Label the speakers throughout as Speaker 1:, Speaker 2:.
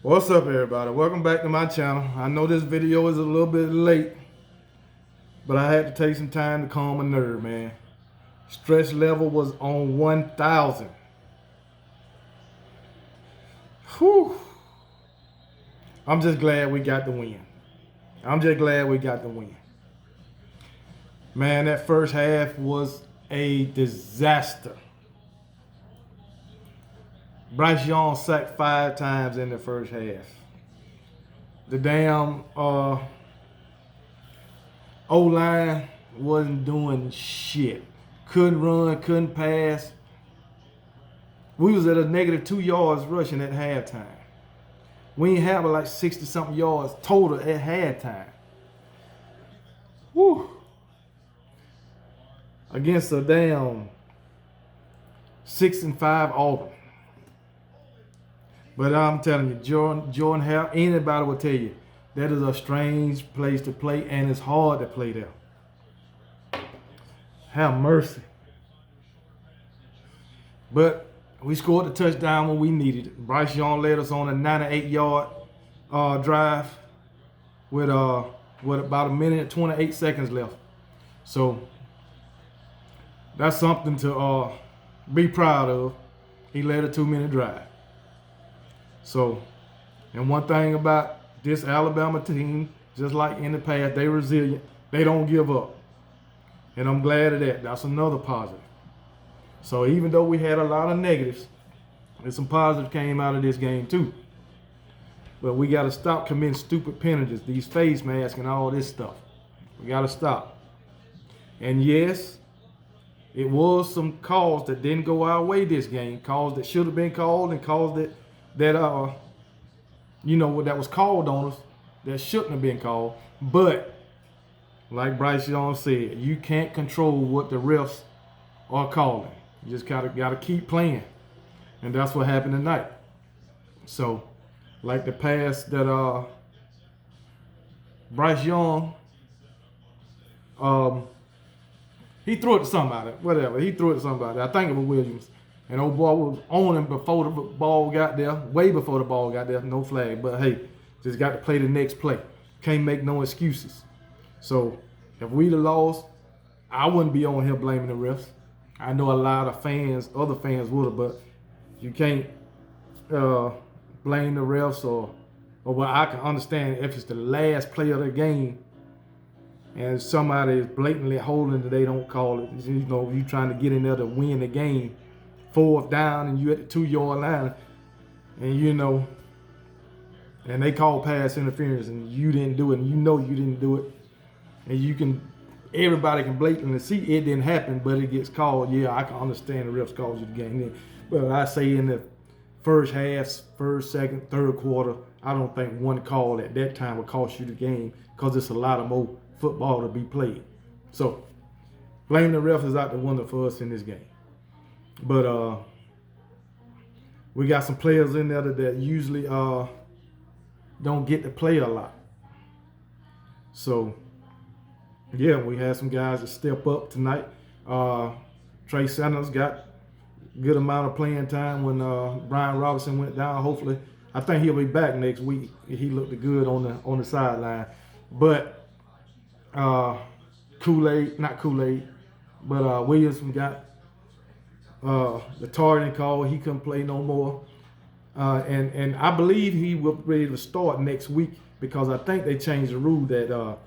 Speaker 1: What's up, everybody? Welcome back to my channel. I know this video is a little bit late, but I had to take some time to calm my nerve, man. Stress level was on 1,000. Whew. I'm just glad we got the win. I'm just glad we got the win. Man, that first half was a disaster. Bryce Young sacked 5 times in the first half. The damn O-line wasn't doing shit. Couldn't run, couldn't pass. We was at a negative 2 yards rushing at halftime. We ain't have like 60 something yards total at halftime. Whew. Against a damn 6-5 Auburn. But I'm telling you, Jordan Hare, anybody will tell you, that is a strange place to play, and it's hard to play there. Have mercy. But we scored the touchdown when we needed it. Bryce Young led us on a 98-yard drive with about a minute and 28 seconds left. So that's something to be proud of. He led a 2-minute drive. So, and one thing about this Alabama team, just like in the past, they resilient. They don't give up. And I'm glad of that. That's another positive. So even though we had a lot of negatives, and some positives came out of this game too. But we got to stop committing stupid penalties, these face masks and all this stuff. We got to stop. And yes, it was some calls that didn't go our way this game. Calls that should have been called and calls that that was called on us that shouldn't have been called. But like Bryce Young said, you can't control what the refs are calling. You just gotta keep playing. And that's what happened tonight. So, like the pass that Bryce Young, he threw it to somebody, whatever. He threw it to somebody. I think it was Williams. And old boy was on him before the ball got there, way before the ball got there, no flag. But hey, just got to play the next play. Can't make no excuses. So if we'd have lost, I wouldn't be on here blaming the refs. I know a lot of fans, other fans would have, but you can't blame the refs or well, I can understand if it's the last play of the game and somebody is blatantly holding that they don't call it. You know, you trying to get in there to win the game. 4th down and you at the 2-yard line, and and they call pass interference and you didn't do it, and you didn't do it, and everybody can blatantly see it didn't happen, but it gets called. Yeah, I can understand the refs calls you the game then. But I say in the first half, first, second, third quarter, I don't think one call at that time would cost you the game because it's a lot of more football to be played. So blaming the refs is out the window for us in this game. But we got some players in there that usually don't get to play a lot. So yeah, we had some guys that step up tonight. Trey Sanders got a good amount of playing time when Brian Robinson went down. Hopefully, I think he'll be back next week. He looked good on the sideline. But Williams got the targeting call. He couldn't play no more. And I believe he will be ready to start next week because I think they changed the rule that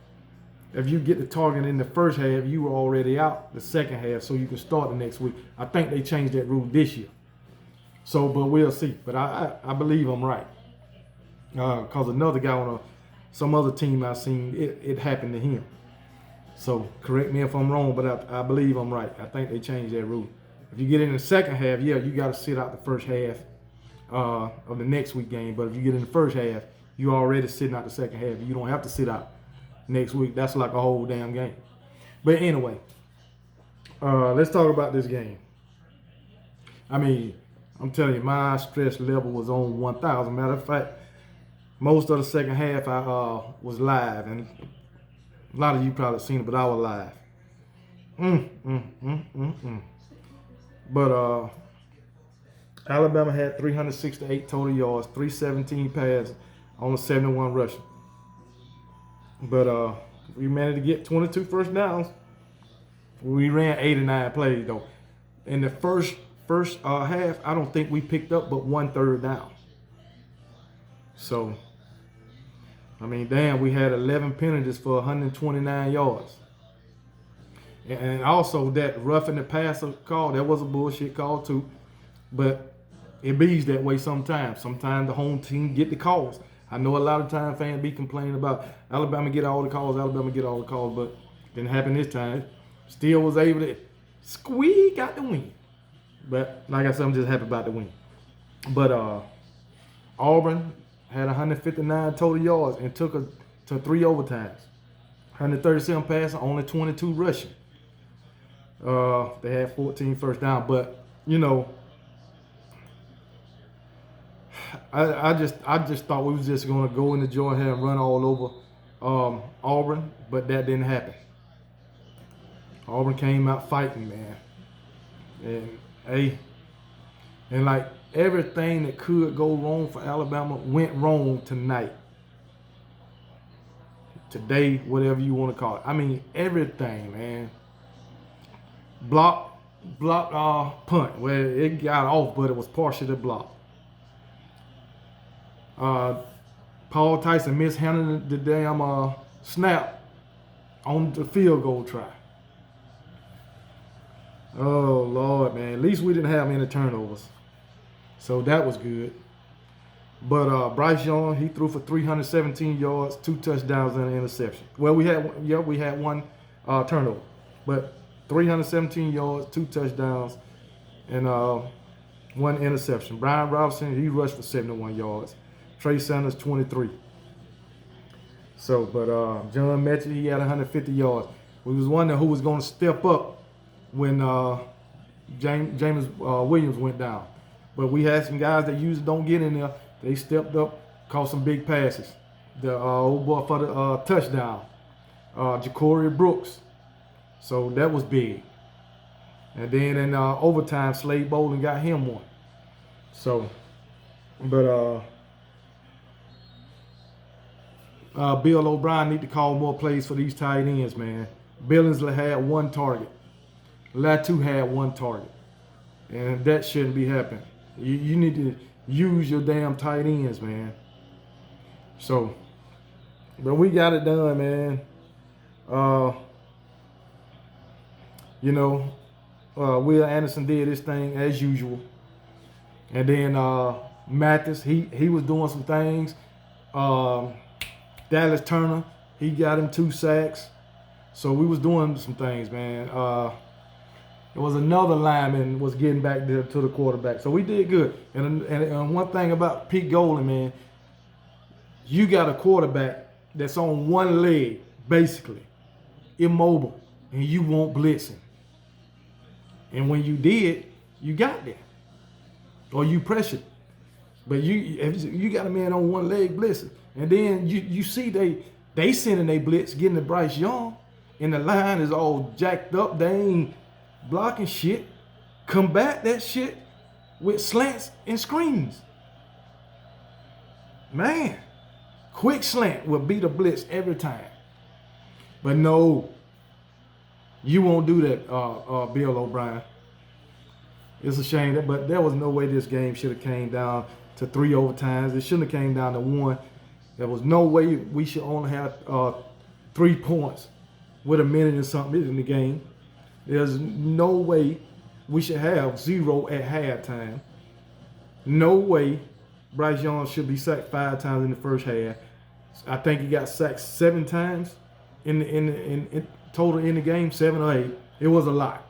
Speaker 1: if you get the target in the first half, you were already out the second half, so you can start the next week. I think they changed that rule this year. So, but we'll see. But I believe I'm right. Because another guy on some other team I've seen, it happened to him. So correct me if I'm wrong, but I believe I'm right. I think they changed that rule. If you get in the second half, yeah, you got to sit out the first half of the next week game. But if you get in the first half, you already sitting out the second half. You don't have to sit out next week. That's like a whole damn game. But anyway, let's talk about this game. I mean, I'm telling you, my stress level was on 1,000. Matter of fact, most of the second half I was live, and a lot of you probably seen it, but I was live. But Alabama had 368 total yards, 317 passes, on 71 rushing. But we managed to get 22 first downs. We ran 89 plays though. In the first half, I don't think we picked up but 1 third down. So, I mean, damn, we had 11 penalties for 129 yards. And also that roughing the passer call, that was a bullshit call too. But it bees that way sometimes. Sometimes the home team get the calls. I know a lot of times fans be complaining about Alabama get all the calls, but didn't happen this time. Still was able to squeak out the win. But like I said, I'm just happy about the win. But Auburn had 159 total yards and took us to 3 overtimes. 137 passing, only 22 rushing. They had 14 first down, but you know, I just thought we was just gonna go into Georgia and run all over Auburn, but that didn't happen. Auburn came out fighting, man, and like everything that could go wrong for Alabama went wrong tonight. Today, whatever you want to call it. I mean, everything, man. Block punt where it got off, but it was partially blocked. Paul Tyson mishandled the damn snap on the field goal try. Oh Lord, man. At least we didn't have any turnovers, so that was good. But Bryce Young, he threw for 317 yards, 2 touchdowns and an interception. Well, we had one turnover, but 317 yards, 2 touchdowns, and 1 interception. Brian Robinson, he rushed for 71 yards. Trey Sanders, 23. So, but John Mechie, he had 150 yards. We was wondering who was going to step up when James Williams went down. But we had some guys that usually don't get in there. They stepped up, caught some big passes. The old boy for the touchdown, Ja'Cory Brooks. So that was big. And then in overtime, Slade Bolden got him one. So, but Bill O'Brien need to call more plays for these tight ends, man. Billingsley had 1 target. Latu had 1 target. And that shouldn't be happening. You need to use your damn tight ends, man. So, but we got it done, man. You know, Will Anderson did his thing as usual. And then Mathis, he was doing some things. Dallas Turner, he got him 2 sacks. So we was doing some things, man. There was another lineman was getting back there to the quarterback. So we did good. And one thing about Pete Golding, man, you got a quarterback that's on 1 leg, basically, immobile, and you won't blitz him. And when you did, you got there. Or you pressured. But if you got a man on 1 leg blitzing, and then you see they sending their blitz, getting to Bryce Young, and the line is all jacked up. They ain't blocking shit. Combat that shit with slants and screens. Man, quick slant will beat a blitz every time. But no, you won't do that, Bill O'Brien. It's a shame, but there was no way this game should have came down to 3 overtimes. It shouldn't have came down to 1. There was no way we should only have 3 points with a minute and something in the game. There's no way we should have 0 at halftime. No way Bryce Young should be sacked 5 times in the first half. I think he got sacked 7 times in total in the game, 7 or 8. It was a lot.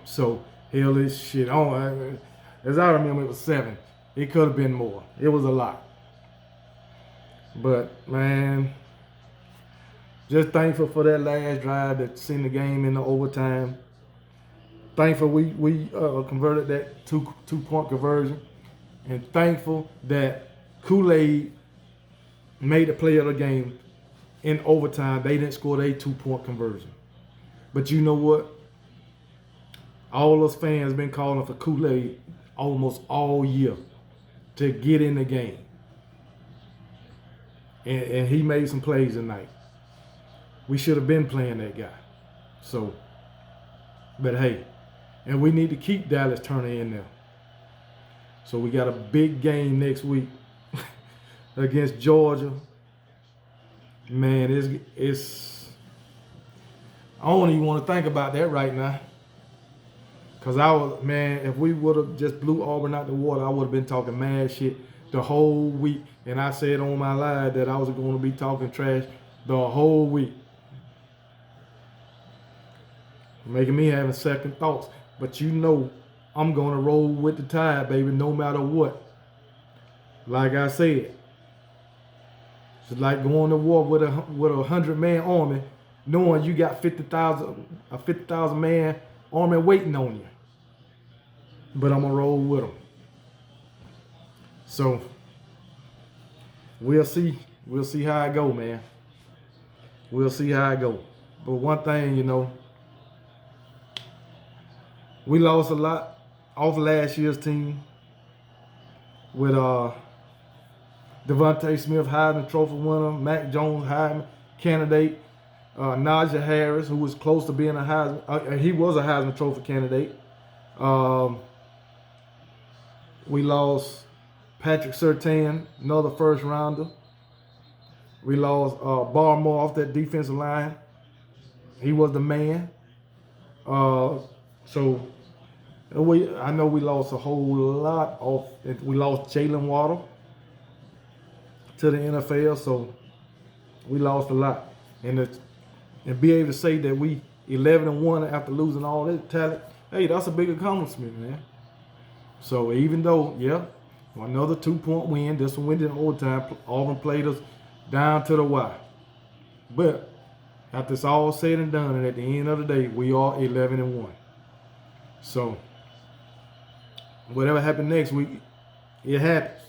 Speaker 1: So hell, this shit on. As I remember, it was 7. It could have been more. It was a lot. But man, just thankful for that last drive that sent the game into overtime. Thankful we converted that two-point conversion, and thankful that Kool-Aid made the play of the game in overtime. They didn't score their 2-point conversion. But you know what? All those fans been calling for Kool-Aid almost all year to get in the game. And he made some plays tonight. We should have been playing that guy. So, but hey, and we need to keep Dallas Turner in there. So we got a big game next week against Georgia. Man, it's I don't even want to think about that right now. Cause if we would have just blew Auburn out the water, I would have been talking mad shit the whole week. And I said on my live that I was going to be talking trash the whole week. Making me having second thoughts. But you know, I'm going to roll with the tide, baby, no matter what. Like I said, it's like going to war with a 100-man army, knowing you got a 50,000 man army waiting on you. But I'm gonna roll with them. So we'll see. We'll see how it go, man. We'll see how it go. But one thing, you know, we lost a lot off last year's team with Devontae Smith, Heisman Trophy winner, Mac Jones, Heisman candidate, Najee Harris, who was close to being a Heisman. He was a Heisman Trophy candidate. We lost Patrick Surtain, another first rounder. We lost Barmore off that defensive line. He was the man. So I know we lost a whole lot off. We lost Jalen Waddle to the NFL, so we lost a lot. And be able to say that we 11-1 after losing all that talent, hey, that's a big accomplishment, man. So even though, yeah, another 2-point win, this one went in overtime, Auburn played us down to the wire. But after it's all said and done, and at the end of the day, we are 11-1. So whatever happened next week, it happens.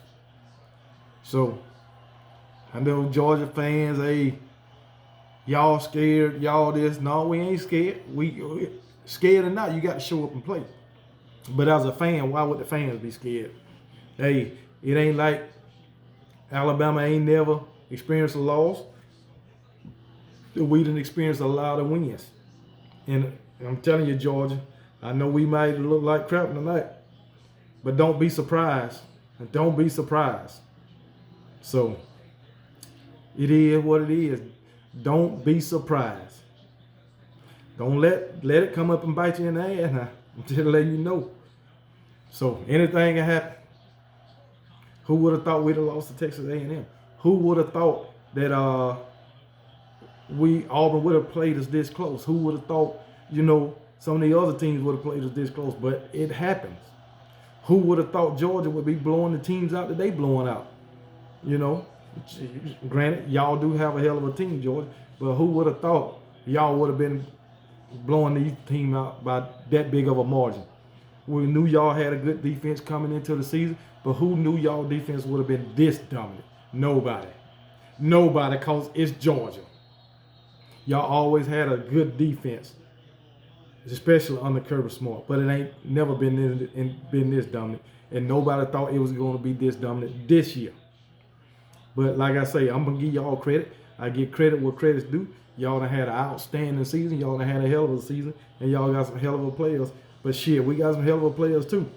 Speaker 1: So I know Georgia fans, hey, y'all scared, y'all this. No, we ain't scared. We scared or not, you got to show up and play. But as a fan, why would the fans be scared? Hey, it ain't like Alabama ain't never experienced a loss. We didn't experience a lot of wins. And I'm telling you, Georgia, I know we might look like crap tonight, but don't be surprised. Don't be surprised. So it is what it is. Don't be surprised. Don't let it come up and bite you in the ass now. I'm just letting you know. So anything can happen. Who would have thought we'd have lost to Texas A&M? Who would have thought that Auburn would have played us this close? Who would have thought, you know, some of the other teams would have played us this close? But it happens. Who would have thought Georgia would be blowing the teams out that they blowing out? You know, granted, y'all do have a hell of a team, Georgia, but who would have thought y'all would have been blowing these teams out by that big of a margin? We knew y'all had a good defense coming into the season, but who knew y'all defense would have been this dominant? Nobody. Nobody, because it's Georgia. Y'all always had a good defense, especially under Kirby Smart, but it ain't never been this dominant, and nobody thought it was going to be this dominant this year. But like I say, I'm going to give y'all credit. I give credit where credit's due. Y'all done had an outstanding season. Y'all done had a hell of a season, and y'all got some hell of a players. But shit, we got some hell of a players too.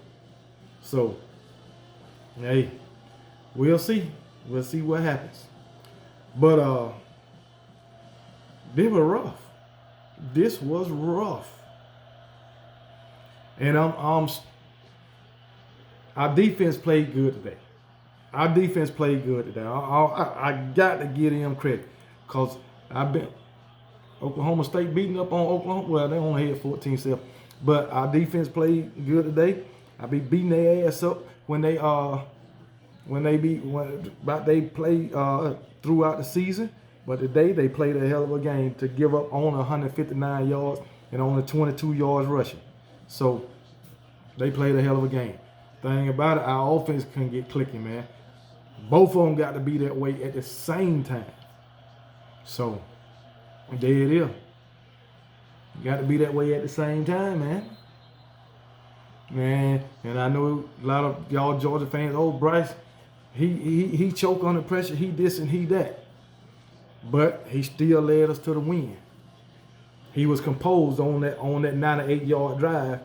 Speaker 1: So, hey, we'll see. We'll see what happens. But they were rough. This was rough. And our defense played good today. Our defense played good today. I got to give them credit, because I've been Oklahoma State beating up on Oklahoma. Well, they only had 14-7, but our defense played good today. I be beating their ass up when they play throughout the season. But today they played a hell of a game to give up only 159 yards and only 22 yards rushing. So they played a hell of a game. Thing about it, our offense couldn't get clicking, man. Both of them got to be that way at the same time. So there it is. You got to be that way at the same time, man. man. And I know a lot of y'all Georgia fans. Oh, Bryce, he choke under pressure. He this and he that, but he still led us to the win. He was composed on that 98-yard drive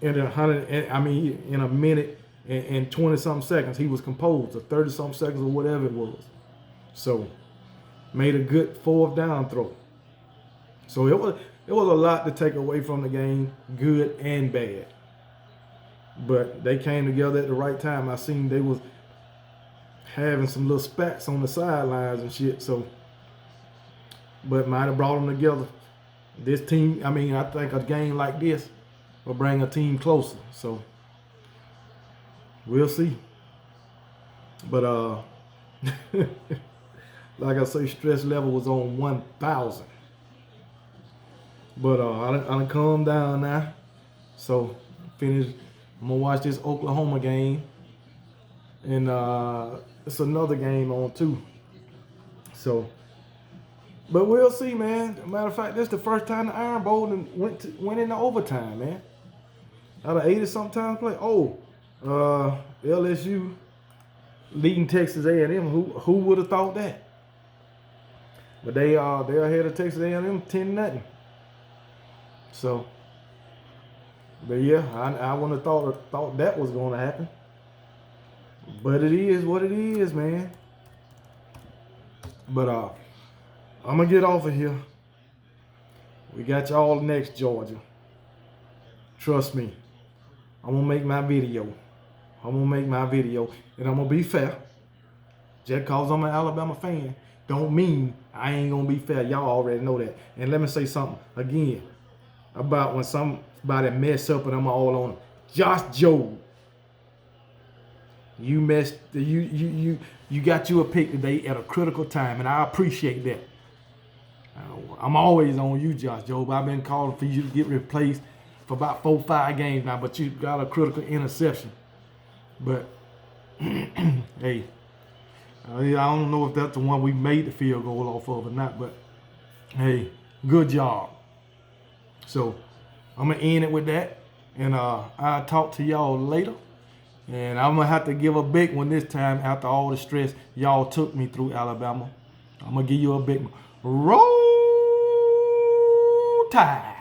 Speaker 1: in in a minute and 20 something seconds. He was composed, or 30 something seconds, or whatever it was. So made a good fourth down throw. So it was a lot to take away from the game, good and bad. But they came together at the right time. I seen they was having some little spats on the sidelines and shit. So, but might have brought them together. This team, I think a game like this will bring a team closer. So we'll see. But like I say, stress level was on 1,000. But I done calmed down now. So finished. I'm gonna watch this Oklahoma game, and it's another game on too. So, but we'll see, man. Matter of fact, this is the first time the Iron Bowl went into overtime, man. Out of 80 sometimes play. Oh, LSU leading Texas A&M. Who would have thought that? But they're ahead of Texas A&M 10-0. So. But yeah, I wouldn't have thought that was going to happen. But it is what it is, man. But I'm going to get off of here. We got y'all next, Georgia. Trust me. I'm going to make my video. And I'm going to be fair. Just because I'm an Alabama fan don't mean I ain't going to be fair. Y'all already know that. And let me say something again about when somebody mess up and I'm all on them. Josh Jobe, you got you a pick today at a critical time, and I appreciate that. I'm always on you, Josh Jobe. I've been calling for you to get replaced for about 4-5 games now, but you got a critical interception. But hey, I don't know if that's the one we made the field goal off of or not, but hey, good job. So I'm going to end it with that. And I'll talk to y'all later. And I'm going to have to give a big one this time after all the stress y'all took me through Alabama. I'm going to give you a big one. Roll Tide.